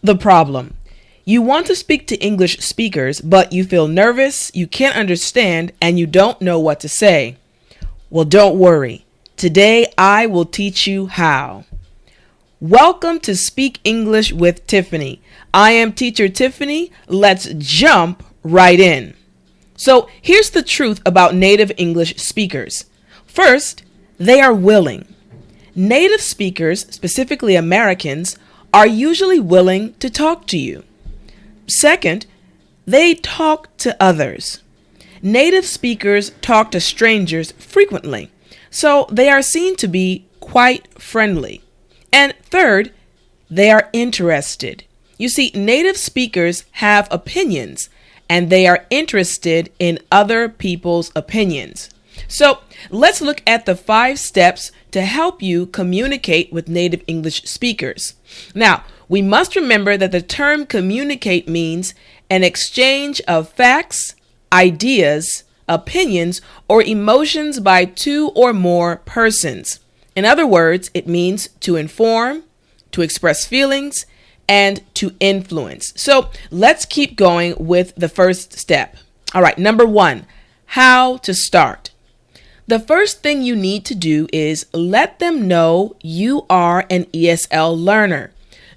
The problem. You want to speak to English speakers, but you feel nervous, you can't understand, and you don't know what to say. Well, don't worry. Today I will teach you how. Welcome to Speak English with Tiffani. I am teacher Tiffani. Let's jump right in. So here's the truth about native English speakers. First, they are willing. Native speakers, specifically Americans, are usually willing to talk to you. Second, they talk to others. Native speakers talk to strangers frequently, so they are seen to be quite friendly. And third, they are interested. You see, native speakers have opinions, and they are interested in other people's opinions. So let's look at the 5 steps to help you communicate with native English speakers. Now, we must remember that the term communicate means an exchange of facts, ideas, opinions, or emotions by 2 or more persons. In other words, it means to inform, to express feelings, and to influence. So let's keep going with the first step. All right, number 1, how to start. The first thing you need to do is let them know you are an ESL learner.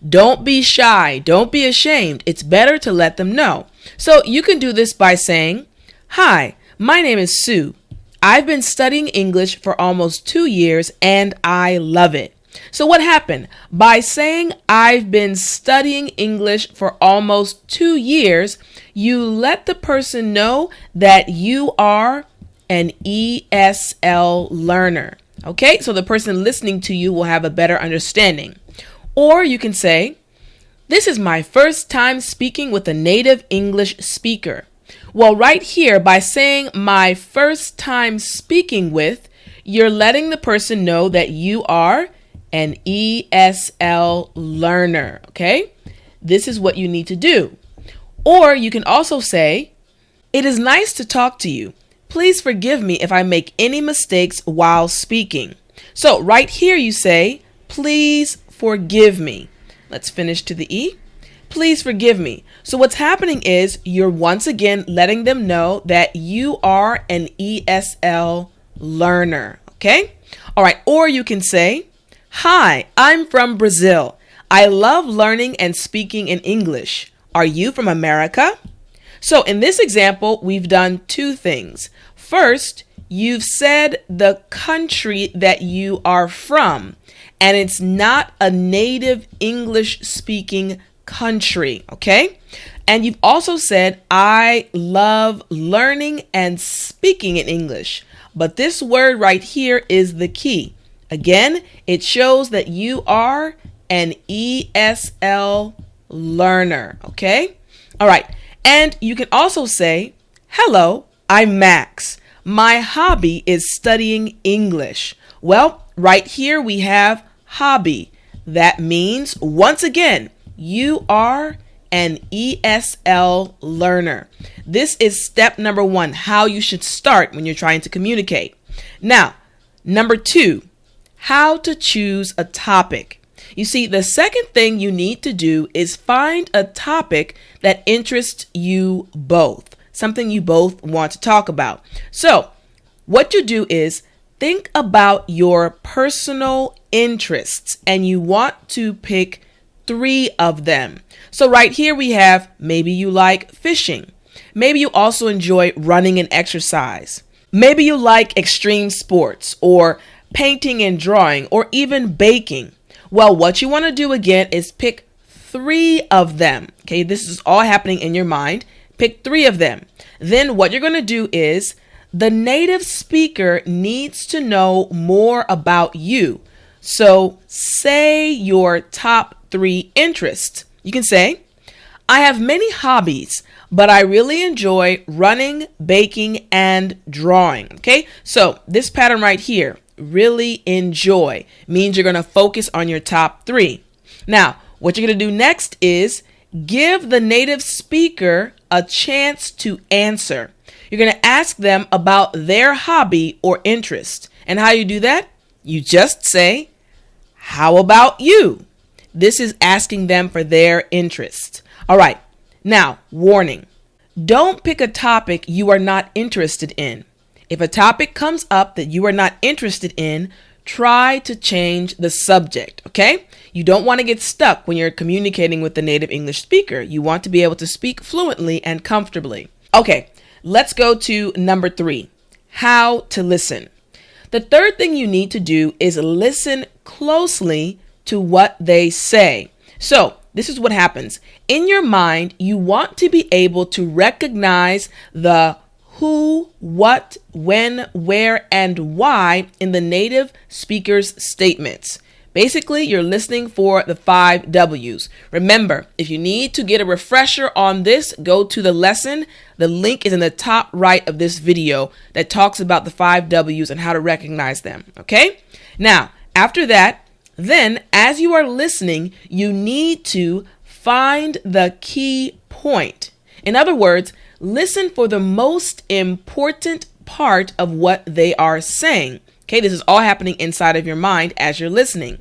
Don't be shy. Don't be ashamed. It's better to let them know. So you can do this by saying, "Hi, my name is Sue. I've been studying English for almost 2 years and I love it." So what happened? By saying I've been studying English for almost 2 years, you let the person know that you are an ESL learner. Okay, so the person listening to you will have a better understanding. Or you can say, "This is my first time speaking with a native English speaker." Well, right here, by saying my first time speaking with, you're letting the person know that you are an ESL learner, okay? This is what you need to do. Or you can also say, "It is nice to talk to you. Please forgive me if I make any mistakes while speaking." So right here you say, "Please forgive me." Let's finish to the E. Please forgive me. So what's happening is you're once again letting them know that you are an ESL learner, okay? All right, or you can say, "Hi, I'm from Brazil. I love learning and speaking in English. Are you from America?" So in this example, we've done 2 things. First, you've said the country that you are from, and it's not a native English speaking country, okay? And you've also said, "I love learning and speaking in English." But this word right here is the key. Again, it shows that you are an ESL learner, okay? All right, and you can also say, "Hello, I'm Max. My hobby is studying English." Well, right here we have hobby. That means, once again, you are an ESL learner. This is step number 1, how you should start when you're trying to communicate. Now, number 2, how to choose a topic. You see, the second thing you need to do is find a topic that interests you both, something you both want to talk about. So, what you do is think about your personal interests, and you want to pick 3 of them. So right here we have, maybe you like fishing. Maybe you also enjoy running and exercise. Maybe you like extreme sports, or painting and drawing, or even baking. Well, what you want to do again is pick 3 of them. Okay, this is all happening in your mind. Pick 3 of them. Then what you're going to do is the native speaker needs to know more about you. So say your top 3 interests. You can say, "I have many hobbies, but I really enjoy running, baking, and drawing." Okay, so this pattern right here, really enjoy, means you're going to focus on your top 3. Now, what you're going to do next is give the native speaker a chance to answer. You're going to ask them about their hobby or interest. And how you do that? You just say, "How about you?" This is asking them for their interest. All right. Now, warning. Don't pick a topic you are not interested in. If a topic comes up that you are not interested in, try to change the subject, okay? You don't want to get stuck when you're communicating with the native English speaker. You want to be able to speak fluently and comfortably. Okay, let's go to number 3, how to listen. The third thing you need to do is listen closely to what they say. So, this is what happens. In your mind, you want to be able to recognize the who, what, when, where, and why in the native speaker's statements. Basically, you're listening for the 5 W's. Remember, if you need to get a refresher on this, go to the lesson. The link is in the top right of this video that talks about the 5 W's and how to recognize them. Okay? Now, after that, then as you are listening, you need to find the key point. In other words, listen for the most important part of what they are saying. Okay, this is all happening inside of your mind as you're listening.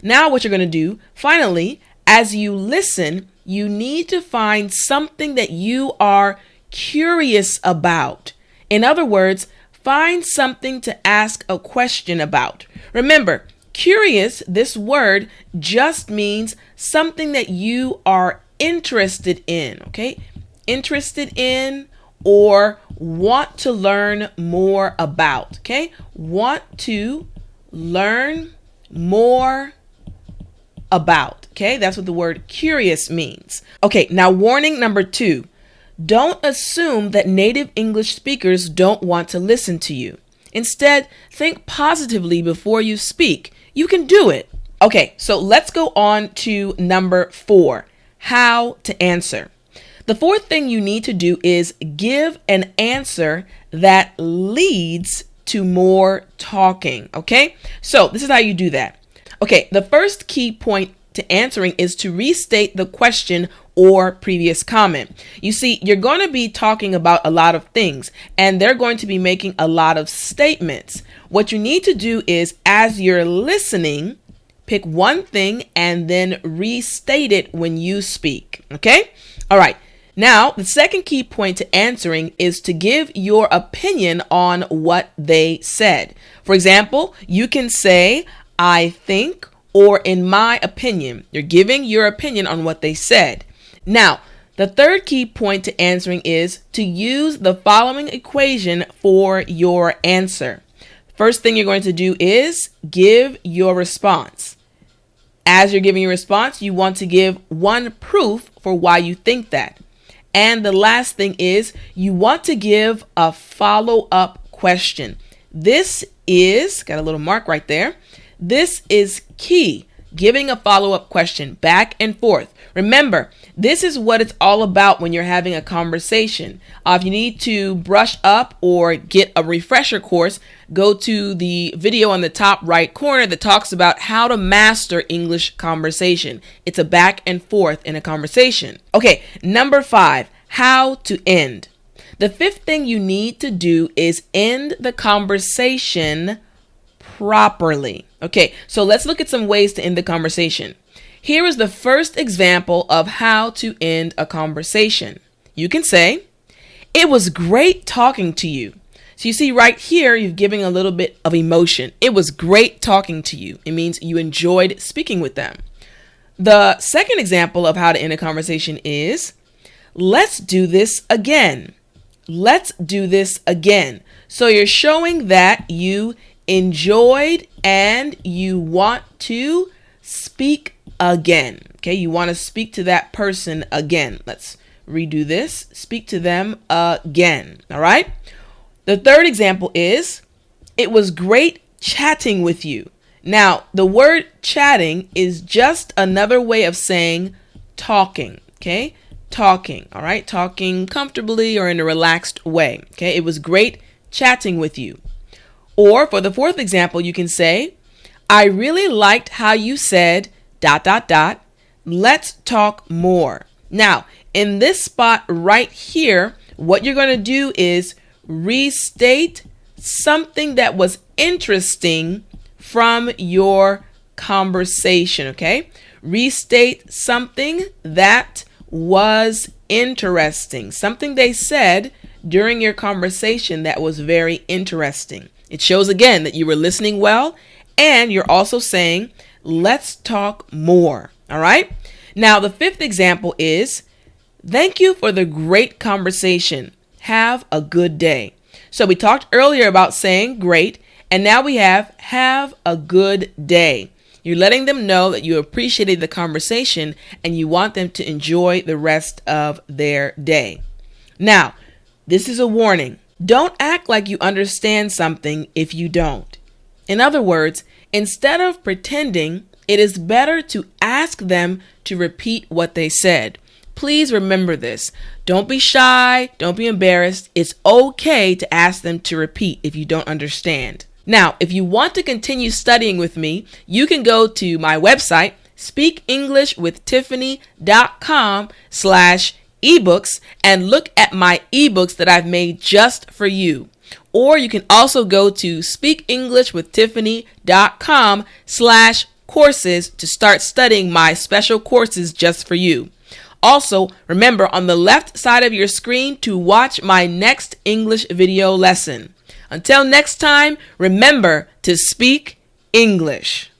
Now what you're going to do, finally, as you listen, you need to find something that you are curious about. In other words, find something to ask a question about. Remember, curious, this word just means something that you are interested in, okay? Interested in or want to learn more about, okay? Want to learn more about, okay? That's what the word curious means. Okay, now warning number 2. Don't assume that native English speakers don't want to listen to you. Instead, think positively before you speak. You can do it. Okay, so let's go on to number 4, how to answer. The fourth thing you need to do is give an answer that leads to more talking, okay? So this is how you do that. Okay, the first key point to answering is to restate the question or previous comment. You see, you're going to be talking about a lot of things, and they're going to be making a lot of statements. What you need to do is, as you're listening, pick one thing and then restate it when you speak, okay? All right. Now, the second key point to answering is to give your opinion on what they said. For example, you can say, I think, or in my opinion. You're giving your opinion on what they said. Now, the third key point to answering is to use the following equation for your answer. First thing you're going to do is give your response. As you're giving your response, you want to give one proof for why you think that. And the last thing is you want to give a follow-up question. This is, got a little mark right there. This is key, giving a follow-up question back and forth. Remember, this is what it's all about when you're having a conversation. If you need to brush up or get a refresher course, go to the video on the top right corner that talks about how to master English conversation. It's a back and forth in a conversation. Okay, number 5, how to end. The fifth thing you need to do is end the conversation properly. Okay, so let's look at some ways to end the conversation. Here is the first example of how to end a conversation. You can say, it was great talking to you. So you see right here, you're giving a little bit of emotion. It was great talking to you. It means you enjoyed speaking with them. The second example of how to end a conversation is, let's do this again. Let's do this again. So you're showing that you enjoyed and you want to speak again. Okay, you want to speak to that person again. Let's redo this. Speak to them again. All right. The third example is, it was great chatting with you. Now, the word chatting is just another way of saying talking. Okay, talking. All right, talking comfortably or in a relaxed way. Okay, it was great chatting with you. Or for the fourth example, you can say, I really liked how you said ... Let's talk more. Now, in this spot right here, what you're going to do is restate something that was interesting from your conversation, okay? restate something that was interesting. Something they said during your conversation that was very interesting. It shows again that you were listening well, and you're also saying, let's talk more. All right? Now, the fifth example is, thank you for the great conversation. Have a good day. So we talked earlier about saying great, and now we have a good day. You're letting them know that you appreciated the conversation and you want them to enjoy the rest of their day. Now, this is a warning. Don't act like you understand something if you don't. In other words, instead of pretending, it is better to ask them to repeat what they said. Please remember this. Don't be shy. Don't be embarrassed. It's okay to ask them to repeat if you don't understand. Now, if you want to continue studying with me, you can go to my website, speakenglishwithtiffani.com/ebooks, and look at my ebooks that I've made just for you. Or you can also go to speakenglishwithtiffani.com/courses to start studying my special courses just for you. Also, remember on the left side of your screen to watch my next English video lesson. Until next time, remember to speak English.